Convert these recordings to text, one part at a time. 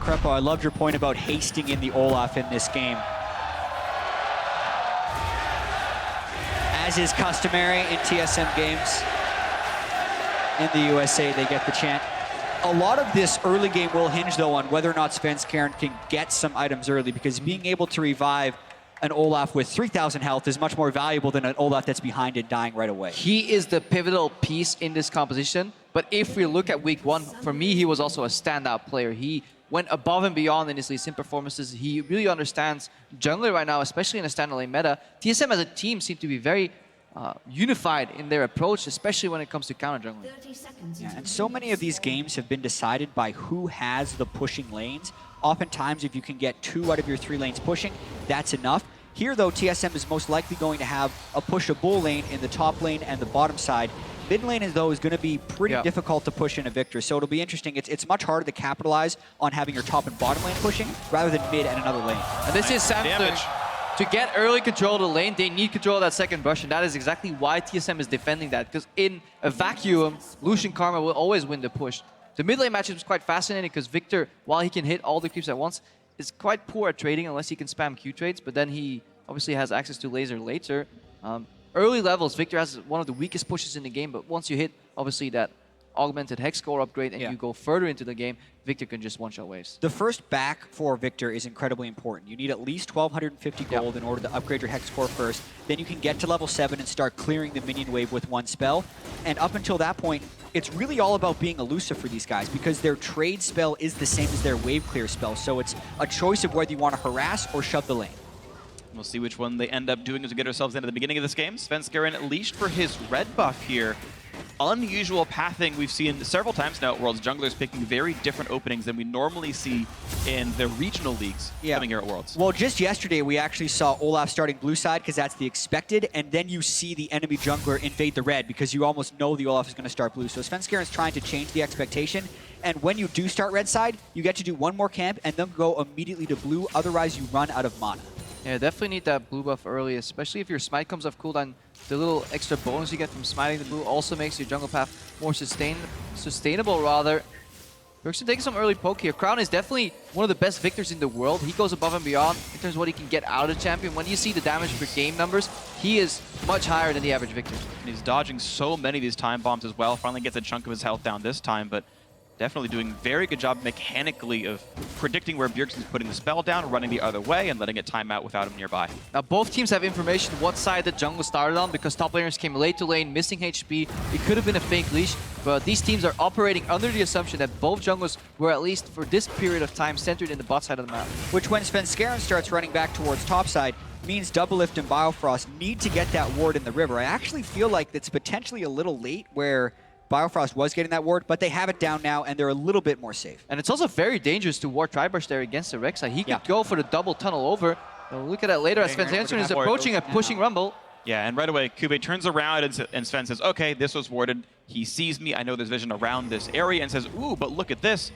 Crepo, I loved your point about hasting in the Olaf in this game. As is customary in TSM games, in the USA, they get the chant. A lot of this early game will hinge, though, on whether or not Svenskeren can get some items early, because being able to revive an Olaf with 3,000 health is much more valuable than an Olaf that's behind it dying right away. He is the pivotal piece in this composition, but if we look at week 1, for me, he was also a standout player. He went above and beyond in his Lee Sin performances. He really understands jungler right now, especially in a standalone meta. TSM as a team seem to be very unified in their approach, especially when it comes to counter jungling. Yeah, and so many of these games have been decided by who has the pushing lanes. Oftentimes, if you can get 2 out of your 3 lanes pushing, that's enough. Here, though, TSM is most likely going to have a pushable lane in the top lane and the bottom side. Mid lane, though, is going to be pretty difficult to push in a Victor, so it'll be interesting. It's much harder to capitalize on having your top and bottom lane pushing rather than mid and another lane. And this is Samsung. To get early control of the lane, they need control of that second brush, and that is exactly why TSM is defending that. Because in a vacuum, Lucian Karma will always win the push. The mid lane matchup is quite fascinating because Victor, while he can hit all the creeps at once, is quite poor at trading unless he can spam Q trades, but then he obviously has access to laser later. Early levels, Victor has one of the weakest pushes in the game, but once you hit, obviously, that augmented hex score upgrade and you go further into the game, Victor can just one-shot waves. The first back for Victor is incredibly important. You need at least 1,250 gold in order to upgrade your hex score first. Then you can get to level 7 and start clearing the minion wave with 1 spell. And up until that point, it's really all about being elusive for these guys because their trade spell is the same as their wave clear spell. So it's a choice of whether you want to harass or shove the lane. We'll see which one they end up doing as we get ourselves into the beginning of this game. Svenskeren leashed for his red buff here. Unusual pathing we've seen several times now at Worlds. Junglers picking very different openings than we normally see in the regional leagues coming here at Worlds. Well, just yesterday we actually saw Olaf starting blue side because that's the expected, and then you see the enemy jungler invade the red because you almost know the Olaf is going to start blue. So Svenskeren's trying to change the expectation, and when you do start red side, you get to do 1 more camp and then go immediately to blue, otherwise you run out of mana. Yeah, definitely need that blue buff early, especially if your smite comes off cooldown. The little extra bonus you get from smiting the blue also makes your jungle path more sustainable rather. Bjergsen taking some early poke here. Crown is definitely one of the best Victors in the world. He goes above and beyond in terms of what he can get out of the champion. When you see the damage per game numbers, he is much higher than the average Victor. And he's dodging so many of these time bombs as well. Finally gets a chunk of his health down this time, but definitely doing a very good job mechanically of predicting where Bjergsen's putting the spell down, running the other way, and letting it time out without him nearby. Now, both teams have information what side the jungle started on because top laners came late to lane, missing HP. It could have been a fake leash, but these teams are operating under the assumption that both junglers were, at least for this period of time, centered in the bot side of the map. Which, when Svenskeren starts running back towards top side, means Doublelift and Biofrost need to get that ward in the river. I actually feel like it's potentially a little late where Biofrost was getting that ward, but they have it down now, and they're a little bit more safe. And it's also very dangerous to ward Tribrush there against the Rek'Sai. He could go for the double tunnel over. We'll look at that later as Svenskeren is approaching a pushing rumble. Yeah, and right away, Kube turns around and Sven says, okay, this was warded. He sees me. I know there's vision around this area and says, ooh, but look at this.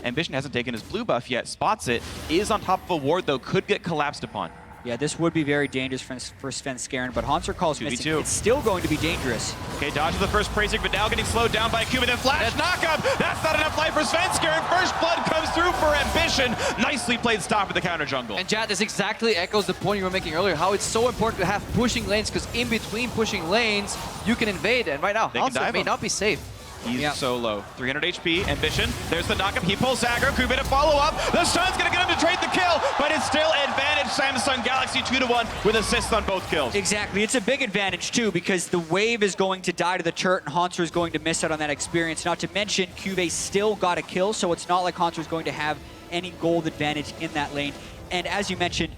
Ambition hasn't taken his blue buff yet, spots it, is on top of a ward, though, could get collapsed upon. Yeah, this would be very dangerous for Svenskeren, but Hanser calls missing. It's still going to be dangerous. Okay, dodges the first praising, but now getting slowed down by Kube. Then flash knockup! That's not enough life for Svenskeren. First blood comes through for Ambition. Nicely played stop at the counter jungle. And Jad, this exactly echoes the point you were making earlier, how it's so important to have pushing lanes, because in between pushing lanes, you can invade, and right now, Hanser may not be safe. He's so low. 300 HP, Ambition. There's the knockup. He pulls aggro. Kube to follow up. The stun's going to get him to trade the kill, but it's still advantage Samsung Galaxy 2-1 with assists on both kills. Exactly. It's a big advantage, too, because the wave is going to die to the turret, and Hanser is going to miss out on that experience. Not to mention, Kube still got a kill, so it's not like Hanser is going to have any gold advantage in that lane. And as you mentioned,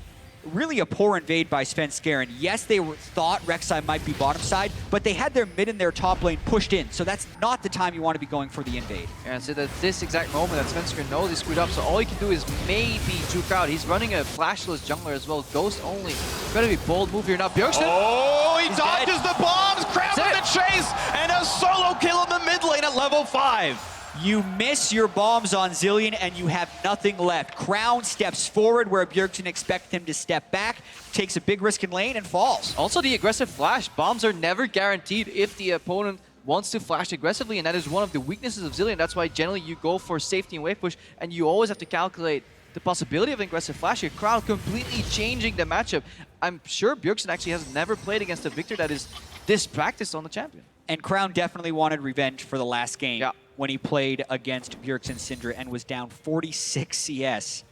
really a poor invade by Svenskeren. Yes, they thought Rek'Sai might be bottom side, but they had their mid and their top lane pushed in, so that's not the time you want to be going for the invade. And so that's this exact moment that Svenskeren knows he's screwed up, so all he can do is maybe juke out. He's running a flashless jungler as well, ghost only. Gotta be bold move here now. Bjergsen! Oh, he dodges the bombs, Crown with the chase, and a solo kill in the mid lane at level 5. You miss your bombs on Zilean and you have nothing left. Crown steps forward where Bjergsen expects him to step back, takes a big risk in lane and falls. Also the aggressive flash. Bombs are never guaranteed if the opponent wants to flash aggressively, and that is one of the weaknesses of Zilean. That's why generally you go for safety and wave push, and you always have to calculate the possibility of an aggressive flash here. Crowd completely changing the matchup. I'm sure Bjergsen actually has never played against a Victor that is this practiced on the champion. And Crown definitely wanted revenge for the last game when he played against Bjergsen Syndra and was down 46 CS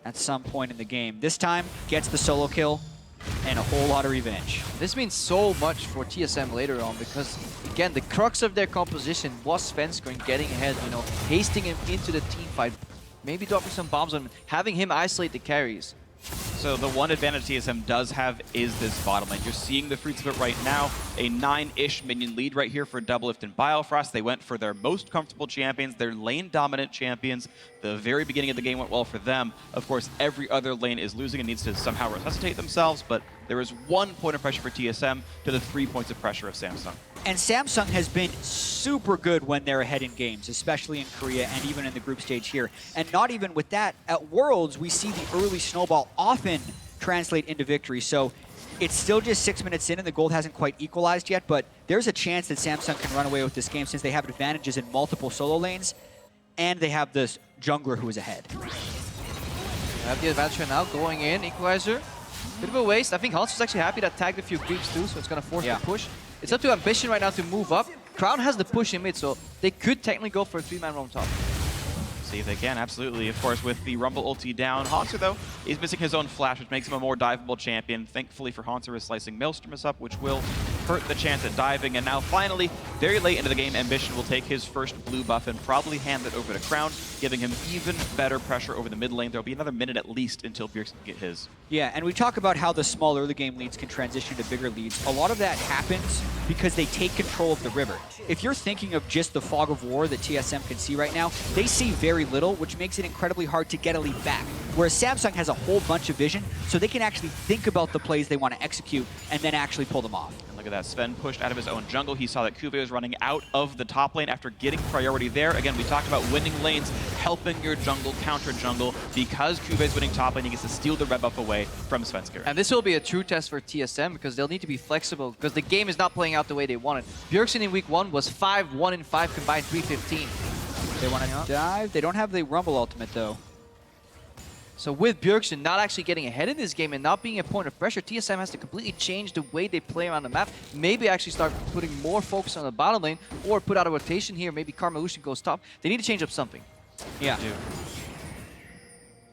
at some point in the game. This time, gets the solo kill and a whole lot of revenge. This means so much for TSM later on because, again, the crux of their composition was Svenskeren getting ahead, you know, hasting him into the team fight, maybe dropping some bombs on him, having him isolate the carries. So the one advantage TSM does have is this bottom lane. You're seeing the fruits of it right now. A 9-ish minion lead right here for Doublelift and Biofrost. They went for their most comfortable champions, their lane-dominant champions. The very beginning of the game went well for them. Of course, every other lane is losing and needs to somehow resuscitate themselves, but there is 1 point of pressure for TSM to the 3 points of pressure of Samsung. And Samsung has been super good when they're ahead in games, especially in Korea and even in the group stage here. And not even with that, at Worlds, we see the early snowball often translate into victory. So it's still just 6 minutes in and the gold hasn't quite equalized yet, but there's a chance that Samsung can run away with this game since they have advantages in multiple solo lanes and they have this jungler who is ahead. They have the advantage right now, going in, equalizer. Bit of a waste. I think Hans is actually happy that tagged a few creeps too, so it's going to force the push. It's up to Ambition right now to move up. Crown has the push in mid, so they could technically go for a 3-man roam top. See if they can, absolutely. Of course, with the Rumble ulti down, Hanser, though, is missing his own flash, which makes him a more diveable champion. Thankfully for Hanser, is slicing Maelstrom up, which will hurt the chance at diving. And now, finally, very late into the game, Ambition will take his first blue buff and probably hand it over to Crown, giving him even better pressure over the mid lane. There'll be another minute at least until Bjergsen can get his. Yeah, and we talk about how the small early game leads can transition to bigger leads. A lot of that happens because they take control of the river. If you're thinking of just the fog of war that TSM can see right now, they see very little, which makes it incredibly hard to get a lead back. Whereas Samsung has a whole bunch of vision, so they can actually think about the plays they want to execute and then actually pull them off. And look at that, Sven pushed out of his own jungle. He saw that Kube was running out of the top lane after getting priority there. Again, we talked about winning lanes, helping your jungle, counter jungle. Because Kube is winning top lane, he gets to steal the red buff away from Svenskeren. And this will be a true test for TSM because they'll need to be flexible because the game is not playing out the way they wanted. Bjergsen in week 1 was 5-1-5 combined 315. They want to dive. They don't have the Rumble ultimate, though. So with Bjergsen not actually getting ahead in this game and not being a point of pressure, TSM has to completely change the way they play around the map. Maybe actually start putting more focus on the bottom lane or put out a rotation here. Maybe Karma-Lucian goes top. They need to change up something. Yeah.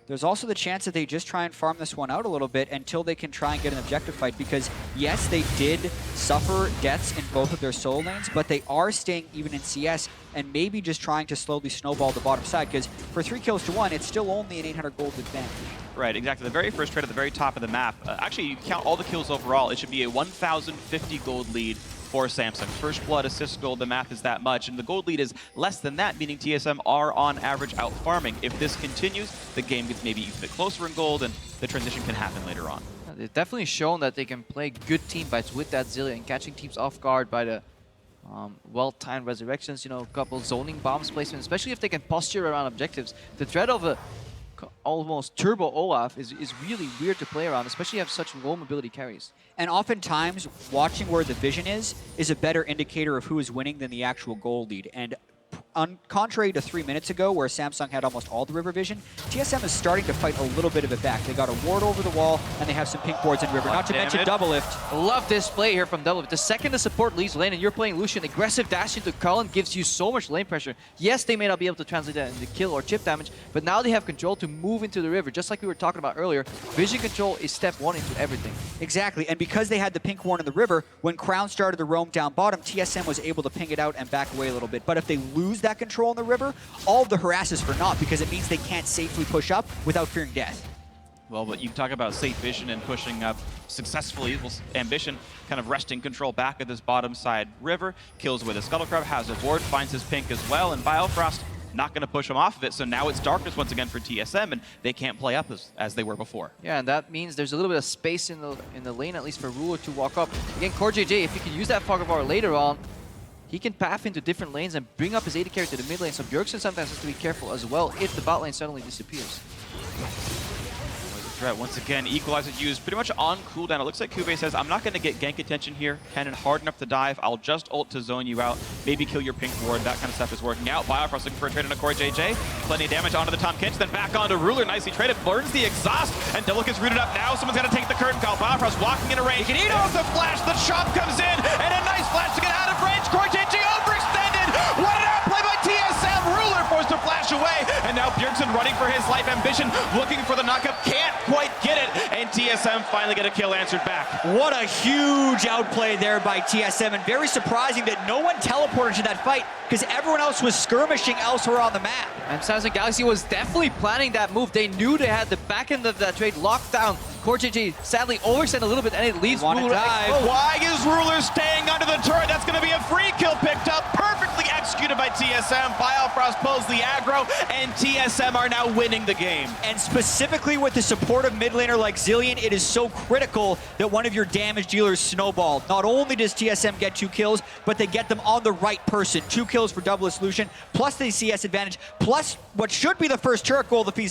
There's also the chance that they just try and farm this one out a little bit until they can try and get an objective fight because, yes, they did suffer deaths in both of their solo lanes, but they are staying even in CS and maybe just trying to slowly snowball the bottom side because for 3 kills to 1, it's still only an 800 gold advantage. Right, exactly. The very first trade at the very top of the map, actually, you count all the kills overall, it should be a 1,050 gold lead for Samsung. First blood, assist gold, the math is that much, and the gold lead is less than that, meaning TSM are on average out farming. If this continues, the game gets maybe a bit closer in gold, and the transition can happen later on. They've definitely shown that they can play good team fights with that Zilean, catching teams off guard by the well-timed resurrections, you know, a couple zoning bombs placement, especially if they can posture around objectives. The threat of a almost turbo Olaf is really weird to play around, especially if you have such low mobility carries. And oftentimes, watching where the vision is a better indicator of who is winning than the actual goal lead. And contrary to 3 minutes ago, where Samsung had almost all the river vision, TSM is starting to fight a little bit of it back. They got a ward over the wall, and they have some pink boards in river, not to mention Doublelift. Love this play here from Doublelift. The second the support leaves lane and you're playing Lucian, aggressive dash into Cullen gives you so much lane pressure. Yes, they may not be able to translate that into kill or chip damage, but now they have control to move into the river. Just like we were talking about earlier, vision control is step 1 into everything. Exactly, and because they had the pink ward in the river, when Crown started to roam down bottom, TSM was able to ping it out and back away a little bit. But if they lose that control in the river, all of the harass is for naught because it means they can't safely push up without fearing death. Well, but you talk about safe vision and pushing up successfully. Well, Ambition kind of wresting control back at this bottom side river, kills with a Scuttle Crab, has a ward, finds his pink as well, and Biofrost not going to push him off of it, so now it's darkness once again for TSM, and they can't play up as they were before. Yeah, and that means there's a little bit of space in the lane, at least for Ruler to walk up. Again, CoreJJ, if he can use that Fog of War later on, he can path into different lanes and bring up his AD carry to the mid lane, so Bjergsen sometimes has to be careful as well if the bot lane suddenly disappears. threat. Once again, Equalizer used pretty much on cooldown. It looks like Kuve says, I'm not going to get gank attention here. Cannon hard enough to dive. I'll just ult to zone you out. Maybe kill your pink ward. That kind of stuff is working out. Biofrost looking for a trade on a Core JJ. Plenty of damage onto the Tom Kench, then back onto Ruler. Nicely traded. Burns the exhaust, and Double gets rooted up now. Someone's got to take the curtain call. Biofrost walking into range. He can eat off the flash. The chop comes in, and a nice flash to get out of range. Core JJ overextended. What an outplay by TSM. Ruler forced to flash away, and now Bjergsen running for his life. Ambition looking for the knockup. Can't quite get it, and TSM finally get a kill answered back. What a huge outplay there by TSM, and very surprising that no one teleported to that fight because everyone else was skirmishing elsewhere on the map. And Samsung Galaxy was definitely planning that move. They knew they had the back end of that trade locked down. Core JJ sadly overextended a little bit, and it leaves Ruler exposed. Why is Ruler staying under the turret? That's going to be a free kill picked up. Perfectly executed by TSM. Biofrost pulls the aggro, and TSM are now winning the game. And specifically with the supportive mid laner like Zilean, it is so critical that one of your damage dealers snowball. Not only does TSM get 2 kills, but they get them on the right person. 2 kills for Double Solution, plus the CS advantage, plus what should be the first turret goal if he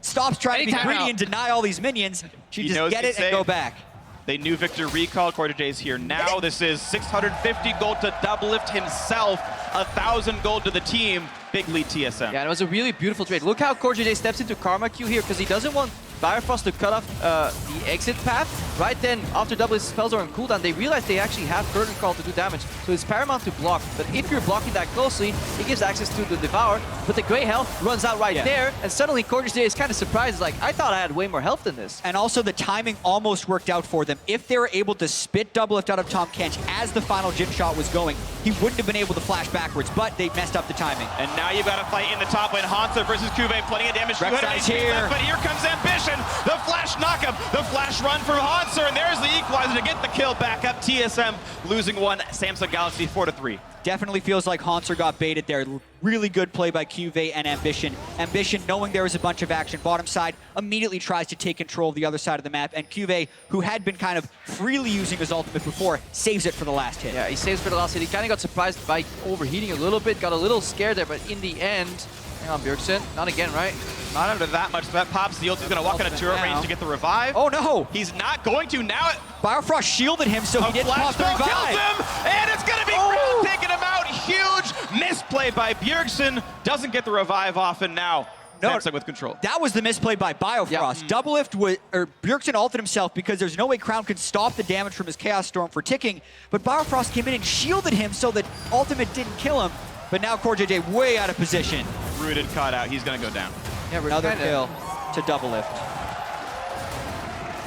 stops trying to be greedy and deny all these minions. She just get it and go back. They knew Victor recall. Core JJ is here now. This is 650 gold to Doublelift himself, 1,000 gold to the team. Big lead TSM. Yeah, and it was a really beautiful trade. Look how Core JJ steps into Karma Q here because he doesn't want Biofrost to cut off the exit path. Right then, after Double spells are on cooldown, they realize they actually have Curtain Call to do damage. So it's paramount to block. But if you're blocking that closely, it gives access to the Devour. But the Grey Health runs out right there, and suddenly Core JJ is kind of surprised. Like, I thought I had way more health than this. And also the timing almost worked out for them. If they were able to spit Doublelift out of Tom Kench as the final Jin shot was going, he wouldn't have been able to flash backwards, but they messed up the timing. And now you've got to fight in the top lane. Hansa versus Kuve, plenty of damage. Rek'Sai's here. Left, but here comes Ambition. The flash knockup, the flash run from Hansa, and there's the equalizer to get the kill back up. TSM losing one, Samsung Galaxy 4-3. Definitely feels like Hanser got baited there. Really good play by Kuve and Ambition. Ambition, knowing there was a bunch of action bottom side, immediately tries to take control of the other side of the map, and Kuve, who had been kind of freely using his ultimate before, saves it for the last hit. Yeah, he saves for the last hit. He kind of got surprised by overheating a little bit, got a little scared there, but in the end, hang on, Bjergsen, not again, right? Not under that much. That pops the ult. He's going to walk into turret range to get the revive. Oh no! He's not going to now. Biofrost shielded him, so he didn't pop the revive. Kills him, and it's going to be Crown taking him out. Huge misplay by Bjergsen. Doesn't get the revive off, and now Samsung with control. That was the misplay by Biofrost. Doublelift was, or Bjergsen ulted himself because there's no way Crown could stop the damage from his Chaos Storm for ticking, but Biofrost came in and shielded him so that ultimate didn't kill him. But now Core JJ way out of position. Rooted, caught out. He's going to go down. Yeah, another kill to Doublelift.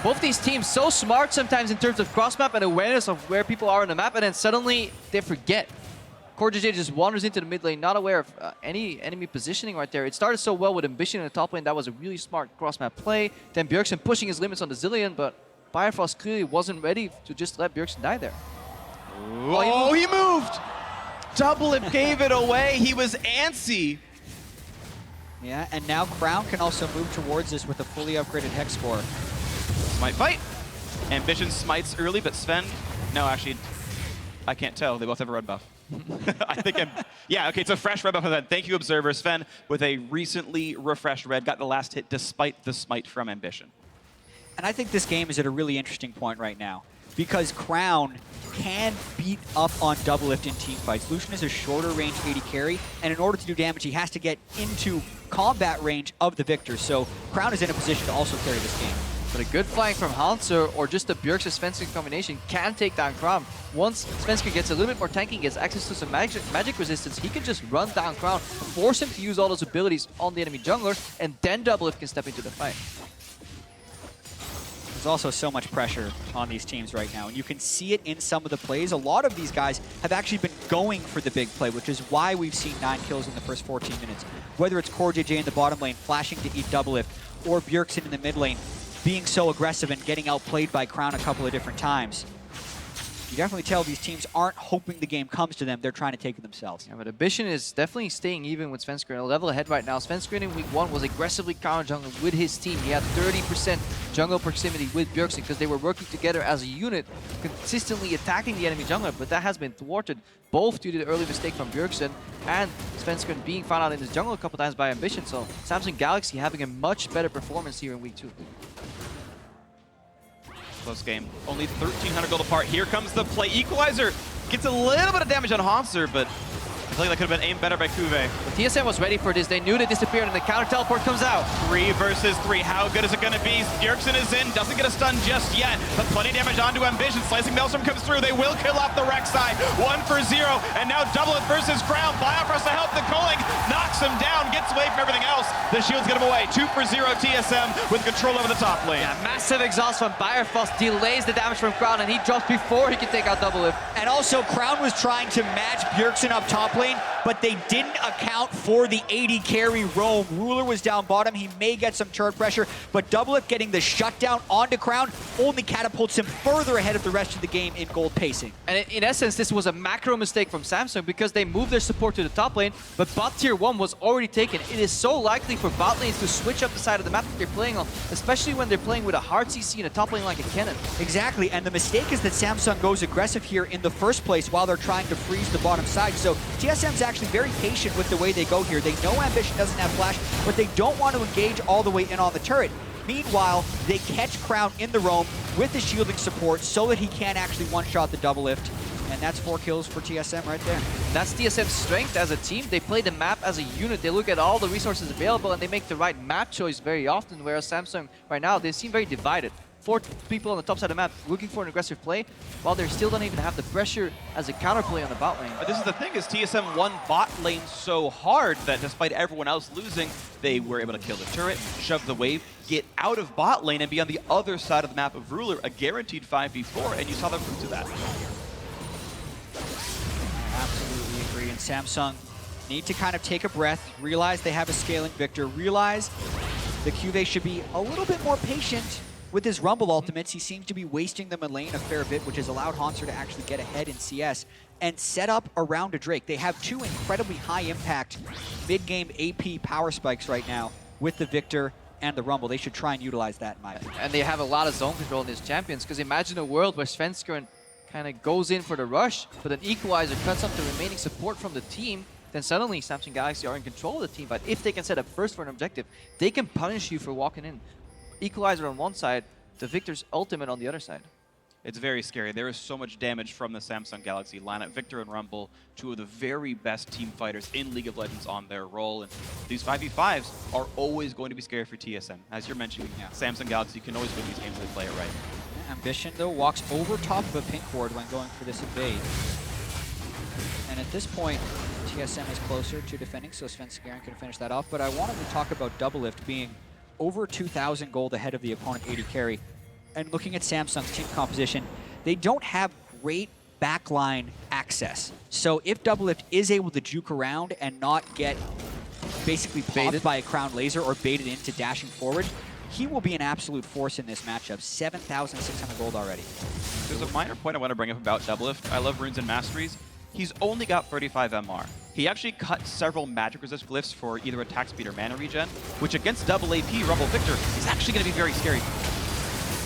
Both these teams so smart sometimes in terms of cross-map and awareness of where people are on the map, and then suddenly they forget. Core JJ just wanders into the mid lane, not aware of any enemy positioning right there. It started so well with Ambition in the top lane. That was a really smart cross-map play. Then Bjergsen pushing his limits on the Zilean, but Biofrost clearly wasn't ready to just let Bjergsen die there. Oh, he moved! Doublelift gave it away. He was antsy. Yeah, and now Crown can also move towards this with a fully upgraded Hex Core. Smite fight. Ambition smites early, but Sven... No, actually, I can't tell. They both have a red buff. I think yeah, okay, it's a fresh red buff event. Thank you, Observer. Sven with a recently refreshed red, got the last hit despite the smite from Ambition. And I think this game is at a really interesting point right now because Crown can beat up on Doublelift in team fights. Lucian is a shorter range AD carry, and in order to do damage, he has to get into combat range of the victor. So Crown is in a position to also carry this game. But a good flank from Hanser or just a Bjergsen-Svensker combination can take down Crown. Once Svensker gets a little bit more tanky, gets access to some magic resistance, he can just run down Crown, force him to use all those abilities on the enemy jungler, and then Doublelift can step into the fight. There's also so much pressure on these teams right now, and you can see it in some of the plays. A lot of these guys have actually been going for the big play, which is why we've seen 9 kills in the first 14 minutes. Whether it's Core JJ in the bottom lane flashing to eat Doublelift, or Bjergsen in the mid lane being so aggressive and getting outplayed by Crown a couple of different times. You definitely tell these teams aren't hoping the game comes to them, they're trying to take it themselves. Yeah, but Ambition is definitely staying even with Svensker. A level ahead right now. Svensker in week 1 was aggressively counter jungling with his team. He had 30% jungle proximity with Bjergsen because they were working together as a unit, consistently attacking the enemy jungler, but that has been thwarted both due to the early mistake from Bjergsen and Svensker being found out in his jungle a couple times by Ambition. So Samsung Galaxy having a much better performance here in week 2. Close game. Only 1,300 gold apart. Here comes the play. Equalizer gets a little bit of damage on Hanser, but I feel like that could have been aimed better by Kuve. But TSM was ready for this. They knew they disappeared, and the counter teleport comes out. 3 versus 3. How good is it going to be? Bjergsen is in. Doesn't get a stun just yet, but plenty of damage onto Ambition. Slicing Maelstrom comes through. They will kill off the Rek'Sai. 1 for 0. And now Double It versus Crown. Bioffrost to help the Culling. Knocks him down. Gets away from everything else. The shields get him away. 2 for 0 TSM with control over the top lane. Yeah, massive exhaust from Bioffrost. Delays the damage from Crown, and he drops before he can take out Double It. And also, Crown was trying to match Bjergsen up top lane, but they didn't account for the 80 carry roam. Ruler was down bottom. He may get some turret pressure, but Doublelift getting the shutdown onto Crown only catapults him further ahead of the rest of the game in gold pacing. And in essence, this was a macro mistake from Samsung because they moved their support to the top lane, but bot tier 1 was already taken. It is so likely for bot lanes to switch up the side of the map that they're playing on, especially when they're playing with a hard CC in a top lane like a cannon. Exactly, and the mistake is that Samsung goes aggressive here in the first place while they're trying to freeze the bottom side. So TSM's actually very patient with the way they go here. They know Ambition doesn't have flash, but they don't want to engage all the way in on the turret. Meanwhile, they catch Crown in the roam with the shielding support so that he can actually one-shot the double lift. And that's 4 kills for TSM right there. That's TSM's strength as a team. They play the map as a unit. They look at all the resources available and they make the right map choice very often, whereas Samsung right now, they seem very divided. 4 people on the top side of the map looking for an aggressive play, while they still don't even have the pressure as a counterplay on the bot lane. But this is the thing, is TSM won bot lane so hard that despite everyone else losing, they were able to kill the turret, shove the wave, get out of bot lane, and be on the other side of the map of Ruler, a guaranteed 5v4, and you saw the fruits of that. I absolutely agree, and Samsung need to kind of take a breath, realize they have a scaling Victor, realize the QV should be a little bit more patient with his Rumble ultimates. He seems to be wasting them in lane a fair bit, which has allowed Hanser to actually get ahead in CS and set up around a Drake. They have 2 incredibly high-impact mid-game AP power spikes right now with the Victor and the Rumble. They should try and utilize that, in my opinion. And they have a lot of zone control in these champions, because imagine a world where Svenskeren kind of goes in for the rush, but an Equalizer cuts off the remaining support from the team, then suddenly Samsung Galaxy are in control of the team. But if they can set up first for an objective, they can punish you for walking in. Equalizer on one side, the Victor's ultimate on the other side. It's very scary. There is so much damage from the Samsung Galaxy lineup. Victor and Rumble, 2 of the very best team fighters in League of Legends on their role. And these 5v5s are always going to be scary for TSM. As you're mentioning, Samsung Galaxy can always win these games if they play it right. Ambition, though, walks over top of a pink ward when going for this invade. And at this point, TSM is closer to defending, so Svenskeren can finish that off. But I wanted to talk about Doublelift being over 2,000 gold ahead of the opponent 80 carry. And looking at Samsung's team composition, they don't have great backline access. So if Doublelift is able to juke around and not get basically popped by a Crown Laser or baited into dashing forward, he will be an absolute force in this matchup. 7,600 gold already. There's a minor point I want to bring up about Doublelift. I love Runes and Masteries. He's only got 35 MR. He actually cut several magic resist glyphs for either attack speed or mana regen, which against double AP Rumble Victor is actually going to be very scary.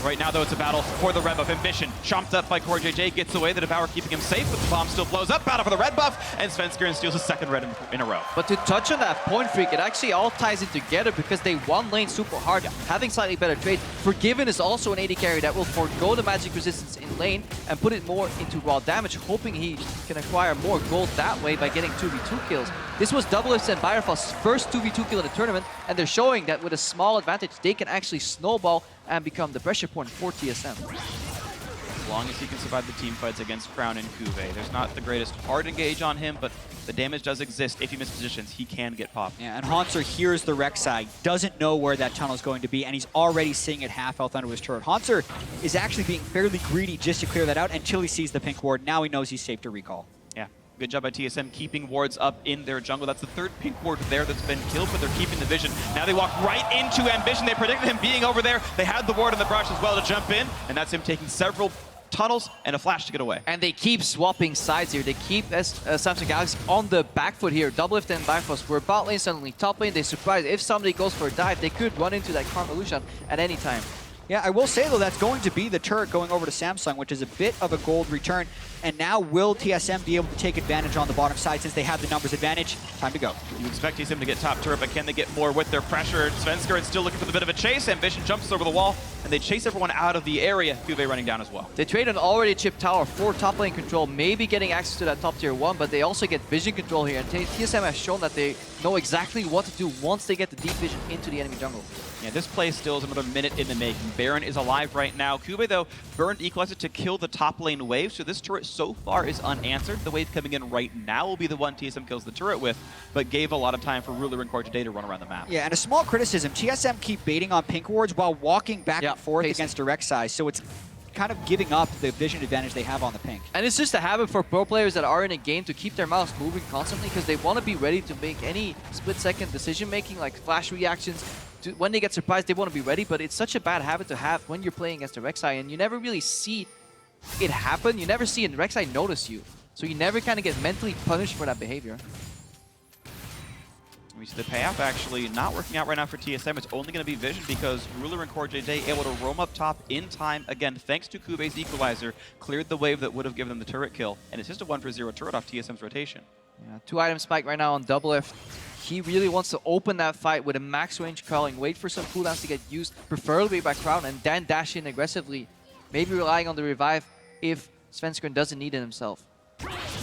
Right now, though, it's a battle for the red buff. Ambition, chomped up by Core JJ, gets away. The Devour keeping him safe, but the bomb still blows up. Battle for the red buff, and Svenskeren steals his 2nd red in a row. But to touch on that point, Freak, it actually all ties in together because they won lane super hard, having slightly better trade. Forgiven is also an 80 carry that will forego the magic resistance in lane and put it more into raw damage, hoping he can acquire more gold that way by getting 2v2 kills. This was Doublelift's and Bioffrost's first 2v2 kill in the tournament, and they're showing that with a small advantage, they can actually snowball and become the pressure point for TSM. As long as he can survive the team fights against Crown and Kuve. There's not the greatest hard engage on him, but the damage does exist. If he mispositions, he can get popped. Yeah, and Hanser hears the Rek'Sai, doesn't know where that tunnel is going to be, and he's already seeing it half health under his turret. Hanser is actually being fairly greedy just to clear that out until he sees the pink ward. Now he knows he's safe to recall. Yeah, good job by TSM keeping wards up in their jungle. That's the 3rd pink ward there that's been killed, but they're keeping the vision. Now they walk right into Ambition. They predicted him being over there. They had the ward on the brush as well to jump in, and that's him taking several tunnels and a flash to get away. And they keep swapping sides here. They keep Samsung Galaxy on the back foot here. Doublelift and Bifrost were bot lane, suddenly top lane. They surprised. If somebody goes for a dive, they could run into that Karma Lucian at any time. Yeah, I will say, though, that's going to be the turret going over to Samsung, which is a bit of a gold return. And now will TSM be able to take advantage on the bottom side since they have the numbers advantage? Time to go. You expect TSM to get top turret, but can they get more with their pressure? Svenskeren still looking for the bit of a chase. Ambition jumps over the wall, and they chase everyone out of the area. Cube running down as well. They trade an already chipped tower for top lane control, maybe getting access to that top tier 1, but they also get vision control here. And TSM has shown that they know exactly what to do once they get the deep vision into the enemy jungle. Yeah, this play still is another minute in the making. Baron is alive right now. Kube, though, burned Equalizer to kill the top lane wave, so this turret so far is unanswered. The wave coming in right now will be the one TSM kills the turret with, but gave a lot of time for Ruler and Core today to run around the map. Yeah, and a small criticism, TSM keep baiting on pink wards while walking back and forth against direct size, so it's kind of giving up the vision advantage they have on the pink. And it's just a habit for pro players that are in a game to keep their mouse moving constantly because they want to be ready to make any split-second decision-making, like flash reactions. When they get surprised, they want to be ready, but it's such a bad habit to have when you're playing against a Rek'Sai, and you never really see it happen. You never see a Rek'Sai notice you, so you never kind of get mentally punished for that behavior. We see the payoff actually not working out right now for TSM. It's only going to be vision because Ruler and Core JJ able to roam up top in time again thanks to Kube's Equalizer, cleared the wave that would have given them the turret kill, and it's just a 1-for-0 turret off TSM's rotation. Yeah, 2-item spike right now on Double F. He really wants to open that fight with a max range crawling, wait for some cooldowns to get used, preferably by Crown, and then dash in aggressively, maybe relying on the revive if Svenskeren doesn't need it himself.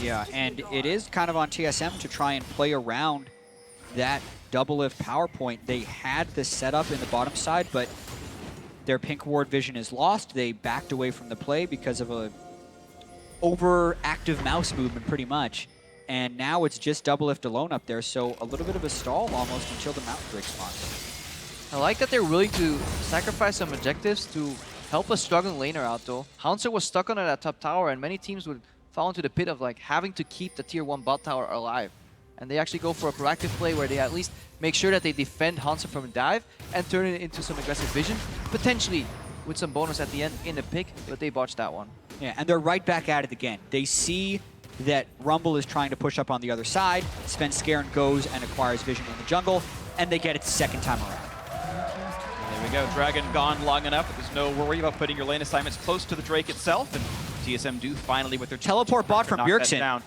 Yeah, and it is kind of on TSM to try and play around that double lift power point. They had the setup in the bottom side, but their pink ward vision is lost. They backed away from the play because of a overactive mouse movement pretty much. And now it's just double lift alone up there, so a little bit of a stall almost until the mountain break spawns. I like that they're willing to sacrifice some objectives to help a struggling laner out though. Haunter was stuck under that top tower and many teams would fall into the pit of like having to keep the tier 1 bot tower alive. And they actually go for a proactive play where they at least make sure that they defend Hansa from a dive and turn it into some aggressive vision, potentially with some bonus at the end in the pick, but they botched that one. Yeah, and they're right back at it again. They see that Rumble is trying to push up on the other side. Svenskeren goes and acquires vision in the jungle, and they get it second time around. There we go, Dragon gone long enough that there's no worry about putting your lane assignments close to the Drake itself, and TSM do finally with their teleport bot from Bjergsen.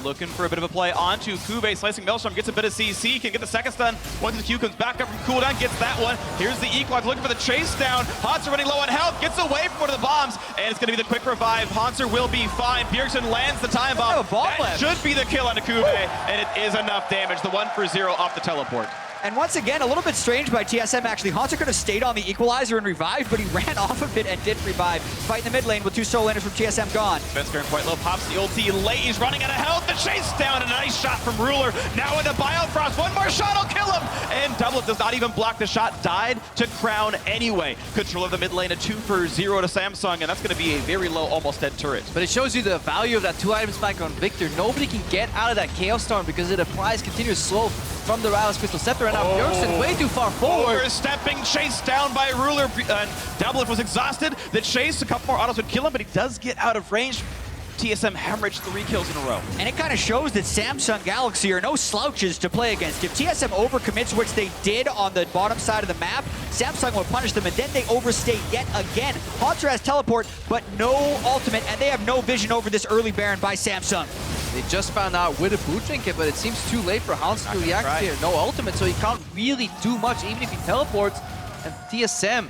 Looking for a bit of a play onto Kube, slicing Maelstrom, gets a bit of CC, can get the second stun. Once the Q comes back up from cooldown, gets that one. Here's the Equalizer looking for the chase down. Hanser running low on health, gets away from one of the bombs, and it's going to be the quick revive. Hanser will be fine. Bjergsen lands the time bomb. That should be the kill onto Kube, and it is enough damage. The 1-for-0 off the teleport. And once again, a little bit strange by TSM actually. Hanser could have stayed on the Equalizer and revived, but he ran off of it and didn't revive. Fight in the mid lane with 2 solo laners from TSM gone. Svenskeren quite low, pops the ulti late, he's running out of health, the chase down, and a nice shot from Ruler. Now into Biofrost, one more shot will kill him! And Doublet does not even block the shot, died to Crown anyway. Control of the mid lane, a 2-for-0 to Samsung, and that's gonna be a very low, almost dead turret. But it shows you the value of that 2-item spike on Victor. Nobody can get out of that Chaos Storm because it applies continuous slow from the Rylai's Crystal Scepter, and now Bjergsen way too far forward. Overstepping, chase down by Ruler. Doublet was exhausted. The chase, a couple more autos would kill him, but he does get out of range. TSM hemorrhaged 3 kills in a row. And it kind of shows that Samsung Galaxy are no slouches to play against. If TSM overcommits, which they did on the bottom side of the map, Samsung will punish them, and then they overstay yet again. Haunter has teleport, but no ultimate, and they have no vision over this early Baron by Samsung. They just found out with a boot trinket, but it seems too late for Hans to react here. No ultimate, so he can't really do much, even if he teleports. And TSM,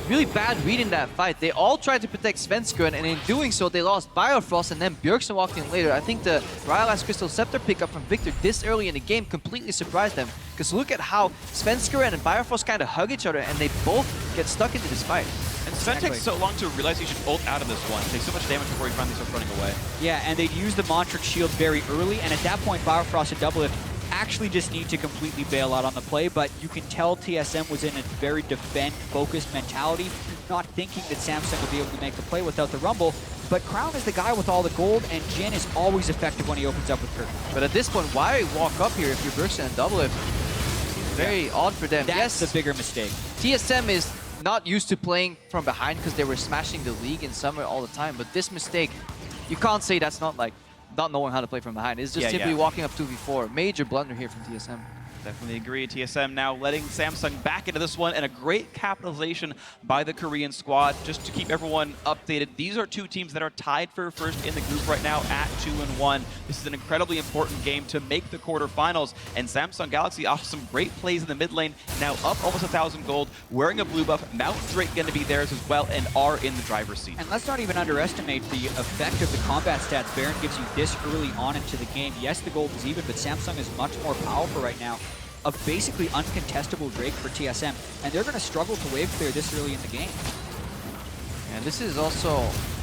really bad read in that fight. They all tried to protect Svenskeren, and in doing so, they lost Biofrost, and then Bjergsen walked in later. I think the Rylai's Crystal Scepter pickup from Victor this early in the game completely surprised them. Because look at how Svenskeren and Biofrost kind of hug each other, and they both get stuck into this fight. And Sven takes so long to realize he should ult out of this one. Takes so much damage before he finally starts running away. Yeah, and they'd use the Montrix shield very early, and at that point, Biofrost and Double Lift actually just need to completely bail out on the play, but you can tell TSM was in a very defend-focused mentality, not thinking that Samsung would be able to make the play without the Rumble. But Crown is the guy with all the gold, and Jin is always effective when he opens up with Curtain. But at this point, why walk up here if you're Bjergsen and Double Lift? Very odd for them. That's the bigger mistake. TSM is not used to playing from behind because they were smashing the league in summer all the time, but this mistake, you can't say that's not like not knowing how to play from behind. It's just simply walking up 2v4. Major blunder here from TSM. Definitely agree. TSM now letting Samsung back into this one, and a great capitalization by the Korean squad. Just to keep everyone updated, these are two teams that are tied for first in the group right now at 2-1. This is an incredibly important game to make the quarterfinals, and Samsung Galaxy off some great plays in the mid lane, now up almost 1,000 gold, wearing a blue buff. Mount Drake going to be theirs as well, and are in the driver's seat. And let's not even underestimate the effect of the combat stats Baron gives you this early on into the game. Yes, the gold is even, but Samsung is much more powerful right now. A basically uncontestable Drake for TSM, and they're going to struggle to wave clear this early in the game. And this is also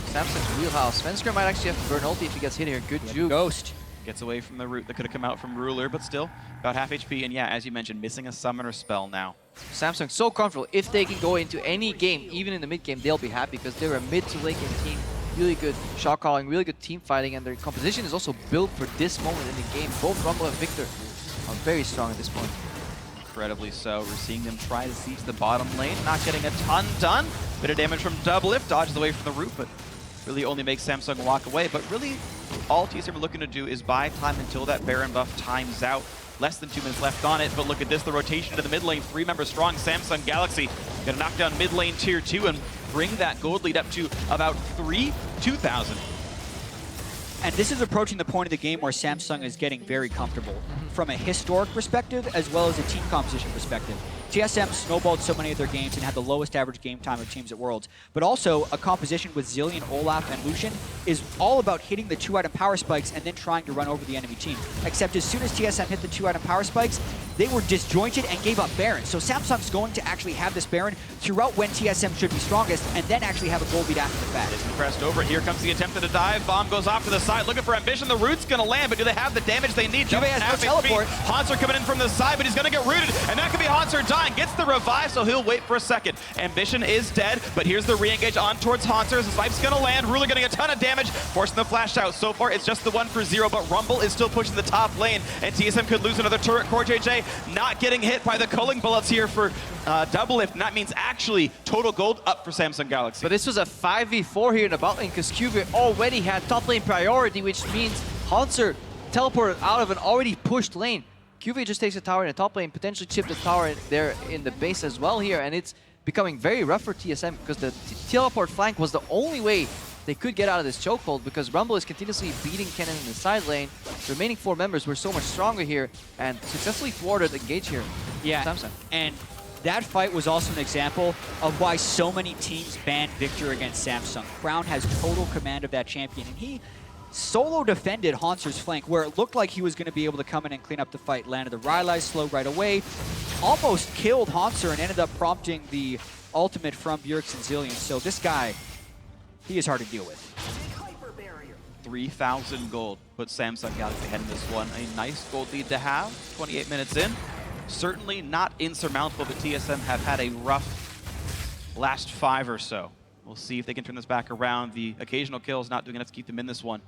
Samsung's wheelhouse. Svensker might actually have to burn ulti if he gets hit here. Good juke. Ghost. Gets away from the root that could have come out from Ruler, but still about half HP. And yeah, as you mentioned, missing a summoner spell now. Samsung so comfortable. If they can go into any game, even in the mid game, they'll be happy because they're a mid to late game team. Really good shot calling, really good team fighting, and their composition is also built for this moment in the game. Both Rumble and Victor are very strong at this point. Incredibly so. We're seeing them try to siege the bottom lane, not getting a ton done. Bit of damage from Doublelift, dodges away from the root, but really only makes Samsung walk away. But really, all TSM are looking to do is buy time until that Baron buff times out. Less than 2 minutes left on it, but look at this, the rotation to the mid lane, 3 members strong. Samsung Galaxy gonna knock down mid lane tier 2 and bring that gold lead up to about 2,000. And this is approaching the point of the game where Samsung is getting very comfortable from a historic perspective as well as a team composition perspective. TSM snowballed so many of their games and had the lowest average game time of teams at Worlds. But also, a composition with Zillion, Olaf, and Lucian is all about hitting the 2-item power spikes and then trying to run over the enemy team. Except as soon as TSM hit the 2-item power spikes, they were disjointed and gave up Baron. So Samsung's going to actually have this Baron throughout when TSM should be strongest and then actually have a gold lead after the fact. Isn't pressed over. Here comes the attempt at a dive. Bomb goes off to the side, looking for Ambition. The root's going to land, but do they have the damage they need? Juve has no teleport. Hanser coming in from the side, but he's going to get rooted, and that could be Hanser dying. Gets the revive, so he'll wait for a second. Ambition is dead, but here's the re-engage on towards Hanser. The snipe's going to land. Ruler getting a ton of damage, forcing the flash out. So far, it's just the 1 for 0, but Rumble is still pushing the top lane, and TSM could lose another turret. Core JJ not getting hit by the culling bullets here for Doublelift, and that means actually total gold up for Samsung Galaxy. But this was a 5v4 here in the bot lane because QV already had top lane priority, which means Hanser teleported out of an already pushed lane. QV just takes a tower in the top lane, potentially chip the tower there in the base as well here, and it's becoming very rough for TSM because the teleport flank was the only way they could get out of this chokehold because Rumble is continuously beating Kennen in the side lane. The remaining 4 members were so much stronger here and successfully thwarted the engage here. Yeah, Samsung. And that fight was also an example of why so many teams banned Victor against Samsung. Crown has total command of that champion, and he solo defended Hanser's flank where it looked like he was going to be able to come in and clean up the fight. Landed the Rylai's slow right away, almost killed Hanser and ended up prompting the ultimate from Bjergsen Zillion. So this guy, he is hard to deal with. 3,000 gold puts Samsung Galaxy ahead in this one. A nice gold lead to have, 28 minutes in. Certainly not insurmountable, but TSM have had a rough last 5 or so. We'll see if they can turn this back around. The occasional kill is not doing enough to keep them in this one.